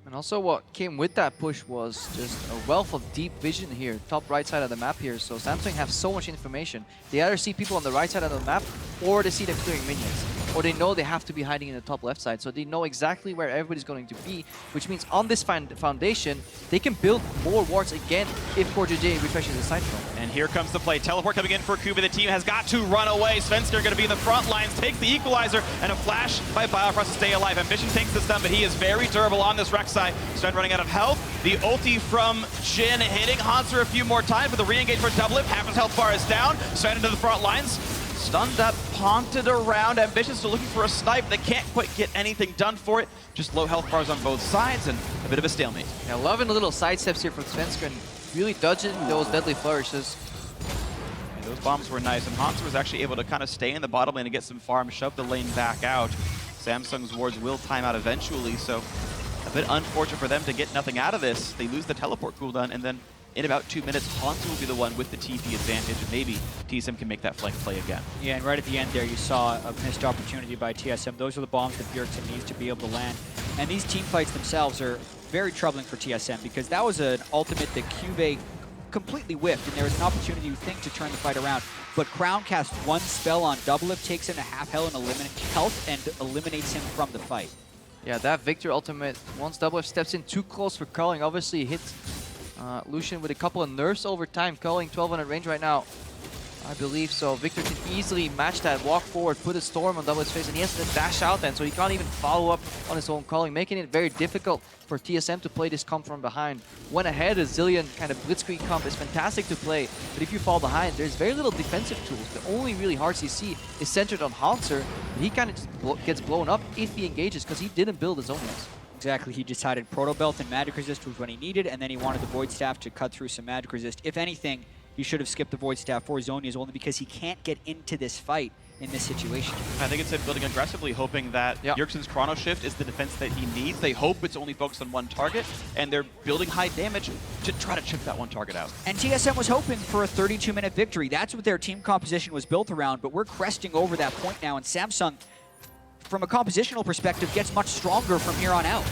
And also what came with that push was just a wealth of deep vision here, top right side of the map here. So Samsung have so much information. They either see people on the right side of the map or they see them clearing minions. Or they know they have to be hiding in the top left side. So they know exactly where everybody's going to be, which means on this foundation, they can build more wards again if CoreJJ refreshes the side front. And here comes the play. Teleport coming in for Kuba. The team has got to run away. Svensker going to be in the front lines, takes the equalizer, and a flash by Biofrost to stay alive. Ambition takes the stun, but he is very durable on this Rex side. Sven running out of health. The ulti from Jin hitting Hanser a few more times, but the re-engage for Doublelift. Half his health bar is down. Sven into the front lines. Stunned up, haunted around. Ambition still looking for a snipe. They can't quite get anything done for it. Just low health bars on both sides and a bit of a stalemate. Yeah, loving the little side steps here from Svensker and really dodging those deadly flourishes. And those bombs were nice, and Hanser was actually able to kind of stay in the bottom lane and get some farm, shove the lane back out. Samsung's wards will time out eventually, so a bit unfortunate for them to get nothing out of this. They lose the teleport cooldown, and then in about 2 minutes, Hanser will be the one with the TP advantage, and maybe TSM can make that flank play again. Yeah, and right at the end there, you saw a missed opportunity by TSM. Those are the bombs that Bjergsen needs to be able to land. And these team fights themselves are very troubling for TSM because that was an ultimate that Cube completely whiffed, and there was an opportunity, you think, to turn the fight around. But Crown casts one spell on Doublelift, takes him to half health and eliminates him from the fight. Yeah, that Victor ultimate, once Doublelift steps in too close for culling, obviously hits Lucian with a couple of nerfs over time, calling 1200 range right now. I believe so. Victor can easily match that, walk forward, put a storm on Doublet's face, and he has to dash out then, so he can't even follow up on his own calling, making it very difficult for TSM to play this comp from behind. Went ahead, a Zillion kind of blitzkrieg comp is fantastic to play, but if you fall behind, there's very little defensive tools. The only really hard CC is centered on Hanser, but he kind of just gets blown up if he engages, because he didn't build his own yet. Exactly, he decided Proto Belt and Magic Resist was what he needed, and then he wanted the Void Staff to cut through some Magic Resist. If anything, he should have skipped the Void Staff for Zonia's only because he can't get into this fight in this situation. I think it's him building aggressively, hoping that Yerksen's Chrono Shift is the defense that he needs. They hope it's only focused on one target, and they're building high damage to try to chip that one target out. And TSM was hoping for a 32-minute victory. That's what their team composition was built around, but we're cresting over that point now, and Samsung, from a compositional perspective, gets much stronger from here on out.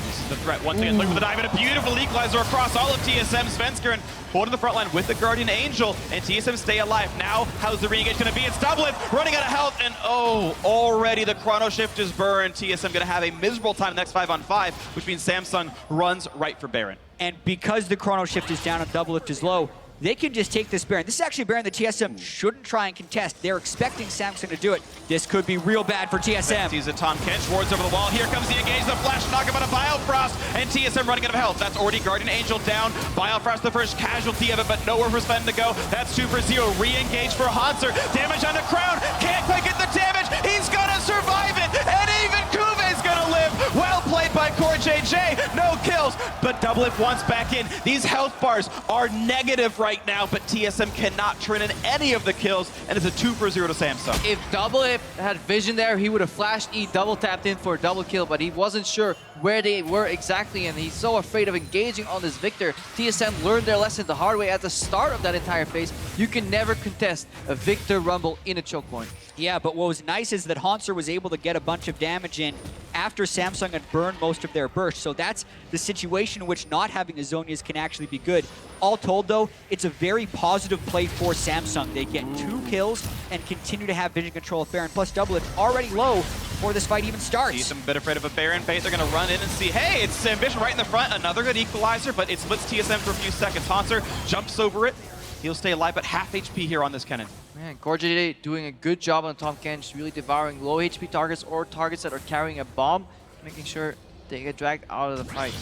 This is the threat once again. Look at the dive and a beautiful equalizer across all of TSM. Svenskeren holding the front line with the Guardian Angel, and TSM stay alive. Now, how's the re-engage going to be? It's Doublet running out of health, and oh, already the Chrono Shift is burned. TSM going to have a miserable time next 5-on-5, which means Samsung runs right for Baron. And because the Chrono Shift is down and Doublelift is low, they can just take this Baron. This is actually a Baron that TSM shouldn't try and contest. They're expecting Samsung to do it. This could be real bad for TSM. Sees a Tom Kench, wards over the wall. Here comes the engage, the flash knock about a Biofrost, and TSM running out of health. That's already Guardian Angel down. Biofrost the first casualty of it, but nowhere for Sven to go. That's 2 for 0. Re-engage for Hanser. Damage on the Crown. Can't quite get the damage. He's gonna survive it, and even Kuve's gonna live. Well played by CoreJJ. No kills, but Doublelift wants back in. These health bars are negative right now, but TSM cannot turn in any of the kills, and it's a 2 for 0 to Samsung. If Doublelift had vision there, he would have flashed E, double tapped in for a double kill, but he wasn't sure where they were exactly, and he's so afraid of engaging on this Victor. TSM learned their lesson the hard way at the start of that entire phase. You can never contest a Victor Rumble in a choke point. Yeah, but what was nice is that Hanser was able to get a bunch of damage in after Samsung had burned most of their burst. So that's the situation in which not having a Zonias can actually be good. All told, though, it's a very positive play for Samsung. They get 2 kills and continue to have vision control of Baron. Plus, Doublelift already low before this fight even starts. TSM a bit afraid of a Baron bait. They're going to run in and see, hey, it's Ambition right in the front. Another good equalizer, but it splits TSM for a few seconds. Hanser jumps over it. He'll stay alive, but half HP here on this cannon. Man, CoreJJ doing a good job on Tom Kench, really devouring low HP targets or targets that are carrying a bomb, making sure they get dragged out of the fight.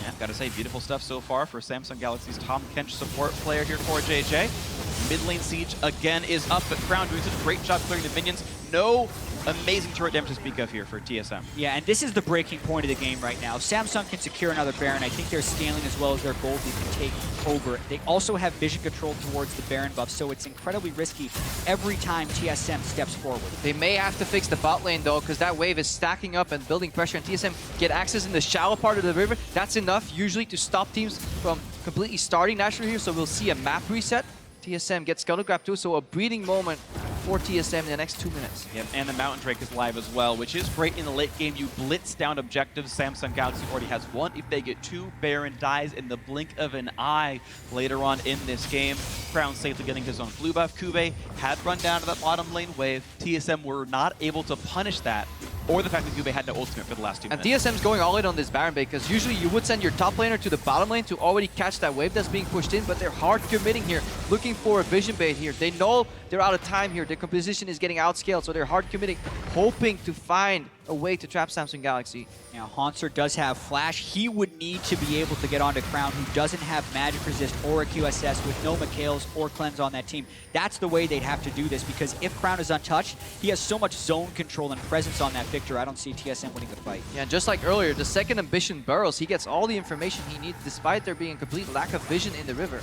Yeah, gotta say, beautiful stuff so far for Samsung Galaxy's Tom Kench support player here, CoreJJ. Mid lane siege again is up, but Crown doing such a great job clearing the minions. No amazing turret damage to speak of here for TSM. Yeah, and this is the breaking point of the game right now. Samsung can secure another Baron. I think they're scaling as well as their gold can take over. They also have vision control towards the Baron buff, so it's incredibly risky every time TSM steps forward. They may have to fix the bot lane though, because that wave is stacking up and building pressure, and TSM get access in the shallow part of the river. That's enough usually to stop teams from completely starting naturally here, so we'll see a map reset. TSM gets Scuttle Grab too, so a breathing moment for TSM in the next 2 minutes. Yep, and the Mountain Drake is live as well, which is great in the late game. You blitz down objectives. Samsung Galaxy already has 1. If they get 2, Baron dies in the blink of an eye later on in this game. Crown safely getting his own blue buff. Kuve had run down to that bottom lane wave. TSM were not able to punish that, or the fact that Kuve had no ultimate for the last 2 minutes. And TSM's going all in on this Baron bait, because usually you would send your top laner to the bottom lane to already catch that wave that's being pushed in, but they're hard committing here, looking for a vision bait here. They know they're out of time here. Their composition is getting outscaled, so they're hard committing, hoping to find a way to trap Samsung Galaxy. Now, Hanser does have Flash. He would need to be able to get onto Crown, who doesn't have Magic Resist or a QSS with no Mikhails or Cleanse on that team. That's the way they'd have to do this, because if Crown is untouched, he has so much zone control and presence on that Victor. I don't see TSM winning the fight. Yeah, and just like earlier, the second Ambition burrows, he gets all the information he needs, despite there being a complete lack of vision in the river.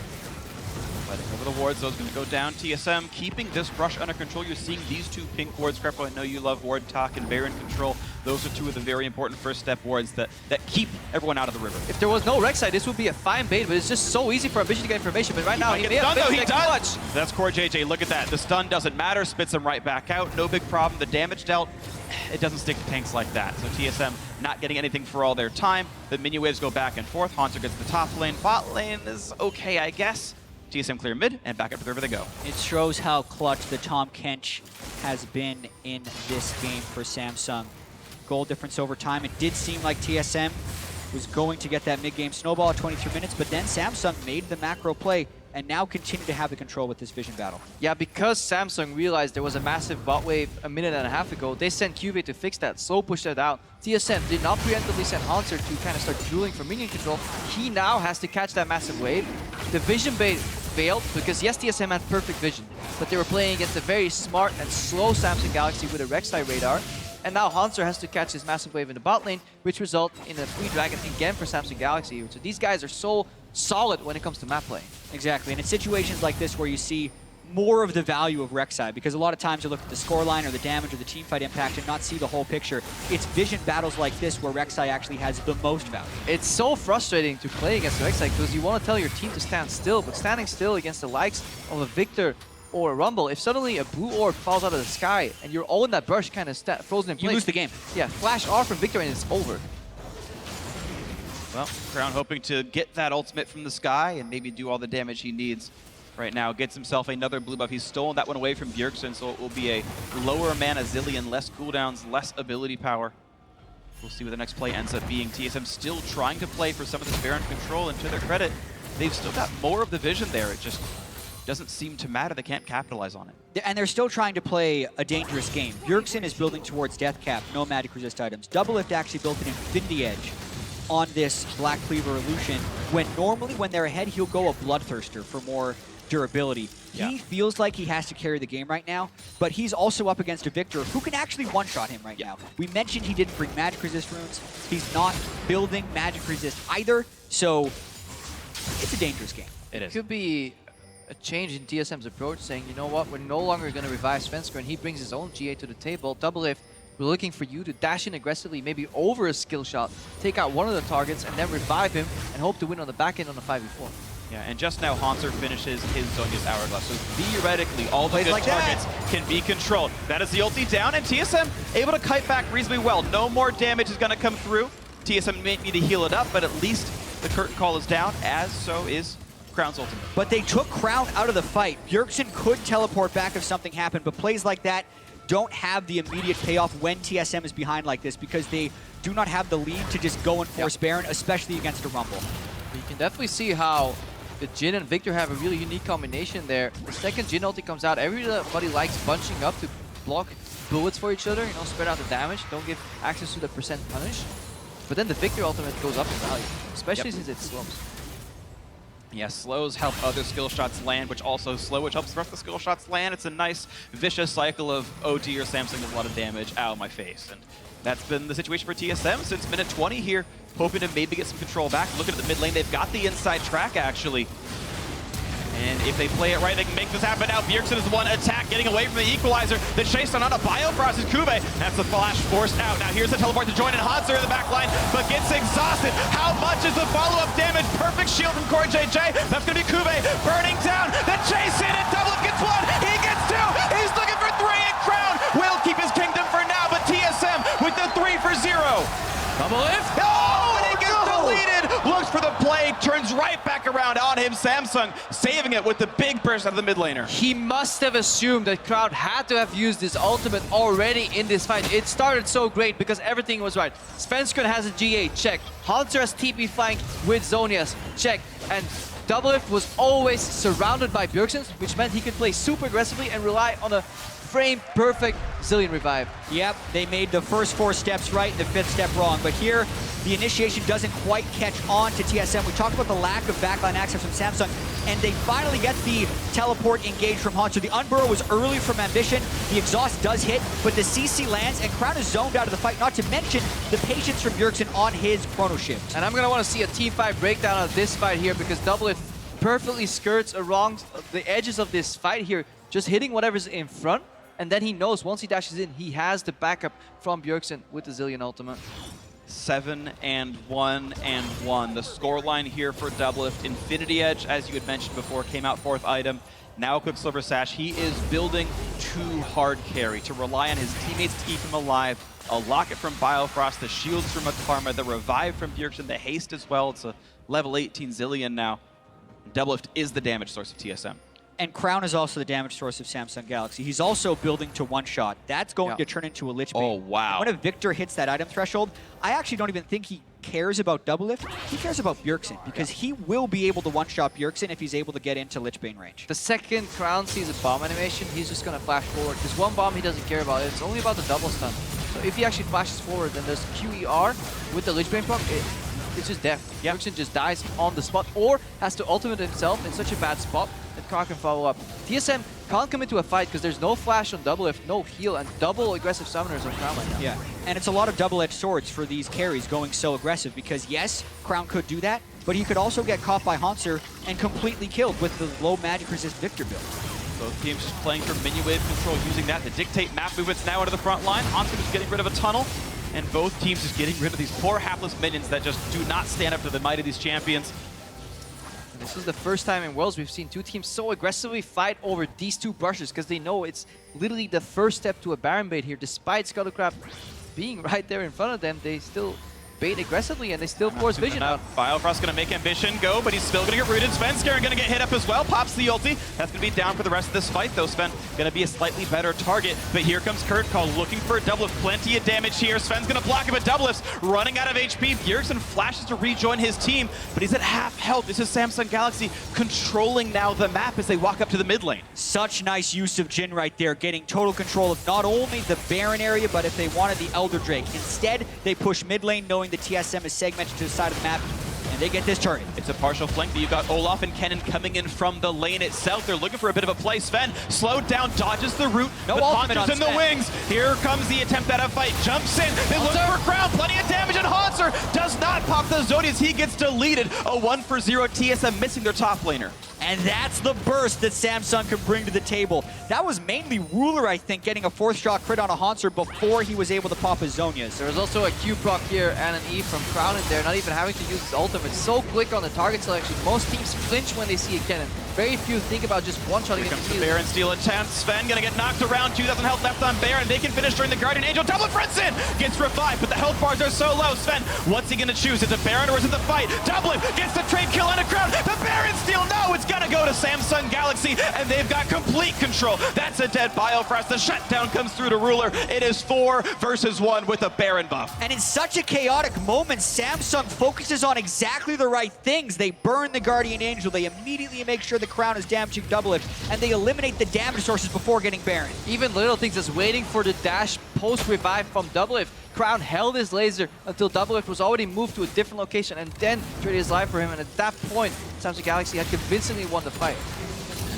Fighting over the wards, those going to go down. TSM keeping this rush under control. You're seeing these 2 pink wards. Crepo, I know you love ward talk and Baron control. Those are 2 of the very important first step wards that keep everyone out of the river. If there was no Rek'Sai, this would be a fine bait, but it's just so easy for Ambition to get information. But right now, he may have though. He next does. clutch. That's CoreJJ. Look at that. The stun doesn't matter. Spits him right back out. No big problem. The damage dealt, it doesn't stick to tanks like that. So TSM not getting anything for all their time. The minion waves go back and forth. Hanser gets the top lane. Bot lane is okay, I guess. TSM clear mid, and back up to the river they go. It shows how clutch the Tom Kench has been in this game for Samsung. Goal difference over time. It did seem like TSM was going to get that mid-game snowball at 23 minutes, but then Samsung made the macro play and now continue to have the control with this vision battle. Yeah, because Samsung realized there was a massive bot wave a minute and a half ago, they sent QV to fix that, slow push that out. TSM did not preemptively send Hanser to kind of start dueling for minion control. He now has to catch that massive wave. The vision bait failed because yes, TSM had perfect vision, but they were playing against a very smart and slow Samsung Galaxy with a Rek'Sai radar. And now Hanser has to catch this massive wave in the bot lane, which result in a free dragon again for Samsung Galaxy. So these guys are so solid when it comes to map play. Exactly, and it's situations like this where you see more of the value of Rek'Sai, because a lot of times you look at the scoreline or the damage or the teamfight impact and not see the whole picture. It's vision battles like this where Rek'Sai actually has the most value. It's so frustrating to play against Rek'Sai because you want to tell your team to stand still, but standing still against the likes of a Victor or a Rumble, if suddenly a blue orb falls out of the sky and you're all in that brush kind of frozen in place, You lose the game. Yeah, flash R from Victor and it's over. Well, Crown hoping to get that ultimate from the sky and maybe do all the damage he needs right now. Gets himself another blue buff. He's stolen that one away from Bjergsen, so it will be a lower mana Zillion, less cooldowns, less ability power. We'll see what the next play ends up being. TSM still trying to play for some of this Baron control, and to their credit, they've still got more of the vision there. It just doesn't seem to matter. They can't capitalize on it. And they're still trying to play a dangerous game. Bjergsen is building towards Death Cap, no magic resist items. Doublelift actually built an Infinity Edge on this Black Cleaver Lucian, when normally when they're ahead, he'll go a Bloodthirster for more durability. Yeah. He feels like he has to carry the game right now, but he's also up against a Victor who can actually one-shot him right now. We mentioned he didn't bring magic resist runes. He's not building magic resist either, so it's a dangerous game. It could be a change in TSM's approach, saying, you know what, we're no longer going to revive Svensker, and he brings his own GA to the table. Doublelift, we're looking for you to dash in aggressively, maybe over a skill shot, take out one of the targets, and then revive him, and hope to win on the back end on a 5v4. Yeah, and just now Hanser finishes his Zhonya's Hourglass, so theoretically all the Plays good like targets can be controlled. That is the ulti down, and TSM able to kite back reasonably well. No more damage is going to come through. TSM may need to heal it up, but at least the curtain call is down, as so is Crown's ultimate. But they took Crown out of the fight. Bjergsen could teleport back if something happened, but plays like that don't have the immediate payoff when TSM is behind like this, because they do not have the lead to just go and force Baron, especially against a Rumble. You can definitely see how the Jhin and Victor have a really unique combination there. The second Jhin ulti comes out, everybody likes bunching up to block bullets for each other, you know, spread out the damage, don't give access to the percent punish. But then the Victor ultimate goes up in value, especially since it slows. Yeah, slows help other skill shots land, which also slow, which helps the rest of the skill shots land. It's a nice vicious cycle of OT or Samsung does a lot of damage. Ow, my face. And that's been the situation for TSM since minute 20 here, hoping to maybe get some control back. Looking at the mid lane, they've got the inside track actually. And if they play it right, they can make this happen. Now Bjergsen is the one attack, getting away from the equalizer. The chase on a Biofrost is Kube. That's the flash forced out. Now here's the teleport to join in. Hanser in the back line, but gets exhausted. How much is the follow-up damage? Perfect shield from Core JJ. That's going to be Kube burning down. The chase in, and Doublelift gets one. He gets two. He's looking for three, and Crown will keep his kingdom for now, but TSM with the 3-0. Doublelift! Oh, and it gets deleted! Looks for the play, turns right back around on him. Samsung saving it with the big burst out of the mid laner. He must have assumed that Crowd had to have used his ultimate already in this fight. It started so great because everything was right. Svensker has a GA, check. Hanser has TP flank with Zhonya's, check. And Doublelift was always surrounded by Bjergsen, which meant he could play super aggressively and rely on a frame-perfect Zillion revive. Yep, they made the first 4 steps right and the 5th step wrong, but here the initiation doesn't quite catch on to TSM. We talked about the lack of backline access from Samsung, and they finally get the teleport engaged from Hanser. The Unburrow was early from Ambition, the exhaust does hit, but the CC lands, and Crown is zoned out of the fight, not to mention the patience from Bjergsen on his chrono shift. And I'm going to want to see a Team 5 breakdown of this fight here, because Doublelift perfectly skirts around the edges of this fight here, just hitting whatever's in front. And then he knows once he dashes in, he has the backup from Bjergsen with the Zillion ultimate. 7-1-1. The scoreline here for Doublelift. Infinity Edge, as you had mentioned before, came out 4th item. Now Quicksilver Sash. He is building to hard carry, to rely on his teammates to keep him alive. A Locket from Biofrost, the shields from Akarma, the revive from Bjergsen, the haste as well. It's a level 18 Zillion now. Doublelift is the damage source of TSM. And Crown is also the damage source of Samsung Galaxy. He's also building to one-shot. That's going to turn into a Lich Bane. Oh, wow. When a Victor hits that item threshold, I actually don't even think he cares about Doublelift, he cares about Bjergsen, because he will be able to one-shot Bjergsen if he's able to get into Lich Bane range. The second Crown sees a bomb animation, he's just going to flash forward. There's one bomb he doesn't care about. It's only about the double stun. So if he actually flashes forward, then there's QER with the Lich Bane proc, it's just death. Yep. Bjergsen just dies on the spot, or has to ultimate himself in such a bad spot that Crown can follow up. TSM can't come into a fight because there's no flash on Doublelift, no heal, and double aggressive summoners on Crown right now. Yeah, and it's a lot of double-edged swords for these carries going so aggressive, because yes, Crown could do that, but he could also get caught by Hanser and completely killed with the low magic resist Victor build. Both teams just playing for minion wave control, using that to dictate map movements now into the front line. Hanser just getting rid of a tunnel, and both teams just getting rid of these poor hapless minions that just do not stand up to the might of these champions. And this is the first time in Worlds we've seen two teams so aggressively fight over these two brushes, because they know it's literally the first step to a Baron bait here. Despite Scuttlecraft being right there in front of them, they still bait aggressively and they still force vision out. Biofrost gonna make Ambition go, but he's still gonna get rooted. Svenskeren gonna get hit up as well, pops the ulti. That's gonna be down for the rest of this fight though. Sven gonna be a slightly better target, but here comes Kurt Call looking for a Doublelift. Plenty of damage here. Sven's gonna block it, but Doublelift's running out of HP. Bjergsen flashes to rejoin his team, but he's at half health. This is Samsung Galaxy controlling now the map as they walk up to the mid lane. Such nice use of Jhin right there, getting total control of not only the Baron area, but if they wanted the Elder Drake. Instead, they push mid lane knowing the TSM is segmented to the side of the map, and they get this turret. It's a partial flank, but you've got Olaf and Kennen coming in from the lane itself. They're looking for a bit of a play. Sven slowed down, dodges the root, No but ultimate Hanser's on in the Sven. wings. Here comes the attempt at a fight. Jumps in, they look for Crown, plenty of damage, and Hanser does not pop the Zodiacs. He gets deleted. A 1-for-0 TSM missing their top laner. And that's the burst that Samsung can bring to the table. That was mainly Ruler, I think, getting a 4th shot crit on a Hanser before he was able to pop his Zhonya's. There was also a Q proc here and an E from Crown in there, not even having to use his ultimate. So quick on the target selection. Most teams flinch when they see a Kennen. Very few think about just one-shotting it. Here comes the Baron steal attempt. Sven gonna get knocked around. 2,000 health left on Baron. They can finish during the Guardian Angel. Double Frentzen gets revived, but the health bars are so low. Sven, what's he gonna choose? Is it Baron or is it the fight? Double gets the trade kill on a Crown. The Baron steal, no, it's gonna go to Samsung Galaxy, and they've got complete control. That's a dead Biofrost. The shutdown comes through to Ruler. It is 4 versus 1 with a Baron buff. And in such a chaotic moment, Samsung focuses on exactly the right things. They burn the Guardian Angel. They immediately make sure the Crown is damaging Doublelift, and they eliminate the damage sources before getting Baron. Even little things as waiting for the dash post-revive from Doublelift. Crown held his laser until Doublelift was already moved to a different location and then traded his life for him. And at that point, Samsung Galaxy had convincingly won the fight.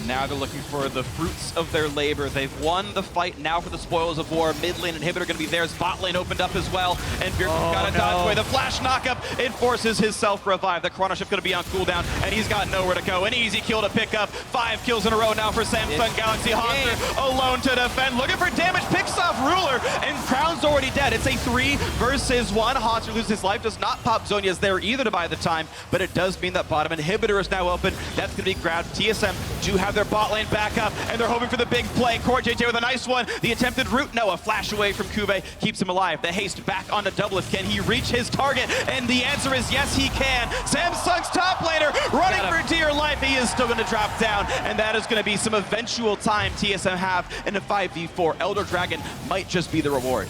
Now they're looking for the fruits of their labor. They've won the fight now for the spoils of war. Mid lane inhibitor going to be theirs. Bot lane opened up as well. And Bjergsen's got to dodge away. The flash knockup, it forces his self-revive. The Chrono Shift going to be on cooldown, and he's got nowhere to go. An easy kill to pick up. 5 kills in a row now for Samsung Galaxy. Hanser alone to defend. Looking for damage, picks off Ruler, and Crown's already dead. It's a 3 versus 1. Hanser loses his life, does not pop Zhonya's there either to buy the time, but it does mean that bottom inhibitor is now open. That's going to be grabbed. TSM do have their bot lane back up, and they're hoping for the big play. Core JJ with a nice one. The attempted root, no, a flash away from Kube keeps him alive. The haste back onto Doublelift. Can he reach his target? And the answer is yes, he can. Samsung's top laner running for dear life. He is still going to drop down, and that is going to be some eventual time TSM have in a 5v4. Elder Dragon might just be the reward.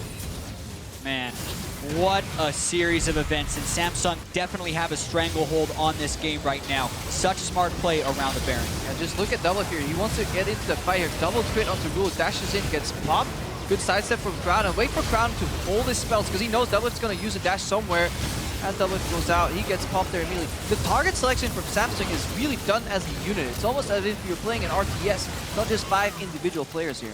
Man, what a series of events, and Samsung definitely have a stranglehold on this game right now. Such smart play around the Baron. Yeah, just look at Doublelift here. He wants to get into the fight here. Double crit onto Rule, dashes in, gets popped. Good sidestep from Crown, and wait for Crown to hold his spells because he knows Doublelift's going to use a dash somewhere. As Doublelift goes out, he gets popped there immediately. The target selection from Samsung is really done as a unit. It's almost as if you're playing an RTS, not just 5 individual players here.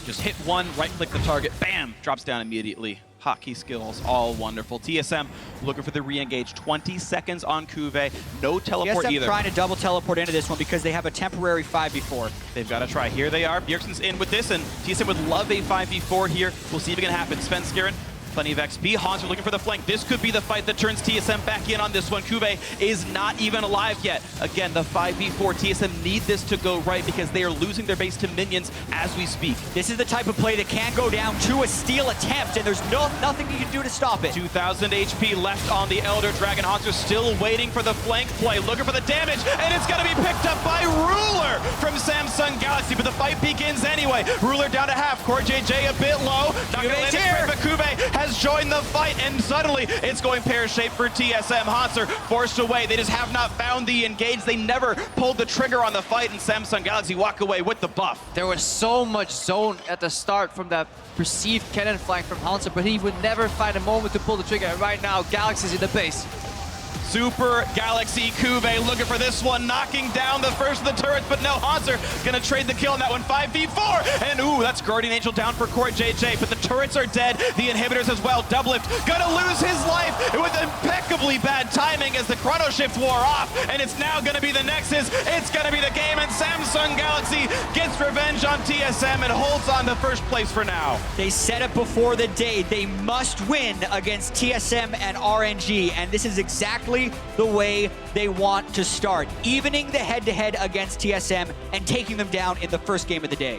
Just hit one, right-click the target, bam, drops down immediately. Hotkey skills, all wonderful. TSM looking for the re-engage. 20 seconds on Kuve. No teleport TSM either. trying to double teleport into this one because they have a temporary 5v4. They've got to try. Here they are. Bjergsen's in with this, and TSM would love a 5v4 here. We'll see if it can happen. Svenskeren, plenty of XP. Hanser looking for the flank. This could be the fight that turns TSM back in on this one. Kube is not even alive yet. Again, the 5v4. TSM need this to go right because they are losing their base to minions as we speak. This is the type of play that can go down to a steal attempt, and there's nothing you can do to stop it. 2,000 HP left on the Elder Dragon. Hanser still waiting for the flank play, looking for the damage, and it's going to be picked up by Ruler from Samsung Samsung Galaxy, but the fight begins anyway. Ruler down to half, Core JJ a bit low. Not gonna land this trade, but Kube has joined the fight, and suddenly it's going pear-shaped for TSM. Hanser forced away. They just have not found the engage. They never pulled the trigger on the fight, and Samsung Galaxy walk away with the buff. There was so much zone at the start from that perceived cannon flank from Hanser, but he would never find a moment to pull the trigger. And right now, Galaxy's in the base. Super Galaxy Kube looking for this one, knocking down the first of the turrets, but no, Hanser gonna trade the kill on that one, 5v4, and ooh, that's Guardian Angel down for Core JJ, but the turrets are dead, the inhibitors as well. Doublift gonna lose his life with impeccably bad timing as the Chrono Shift wore off, and it's now gonna be the Nexus, it's gonna be the game, and Samsung Galaxy gets revenge on TSM and holds on to first place for now. They said it before the day. They must win against TSM and RNG, and this is exactly the way they want to start. Evening the head-to-head against TSM and taking them down in the first game of the day.